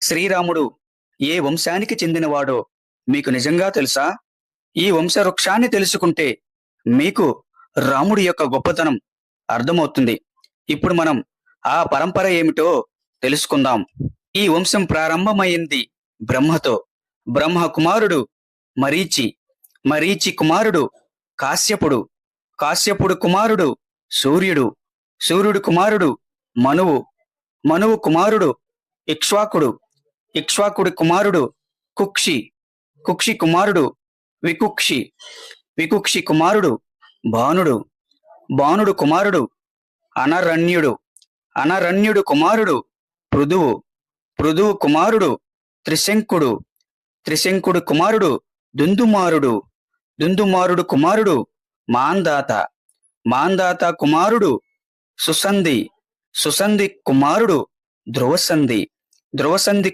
శ్రీరాముడు ఏ వంశానికి చెందినవాడో మీకు నిజంగా తెలుసా? ఈ వంశవృక్షాన్ని తెలుసుకుంటే మీకు రాముడి యొక్క గొప్పతనం అర్థమవుతుంది. ఇప్పుడు మనం ఆ పరంపర ఏమిటో తెలుసుకుందాం. ఈ వంశం ప్రారంభమైంది బ్రహ్మతో. బ్రహ్మ కుమారుడు మరీచి, మరీచి కుమారుడు కాశ్యపుడు, కాశ్యపుడు కుమారుడు సూర్యుడు, సూర్యుడు కుమారుడు మనువు, మనువు కుమారుడు ఇక్ష్వాకుడు, ఇక్ష్వాకుడి కుమారుడు కుక్షి, కుక్షి కుమారుడు వికుక్షి, వికుక్షి కుమారుడు భానుడు, భానుడు కుమారుడు అనరణ్యుడు, అనరణ్యుడు కుమారుడు పృథువు, పృథువు కుమారుడు త్రిశంకుడు, త్రిశంకుడు కుమారుడు దుందుమారుడు, దుందుమారుడు కుమారుడు మాందాత, మాందాత కుమారుడు సుసంధి, సుసంధి కుమారుడు ధ్రువసంధి, ధ్రువసంధి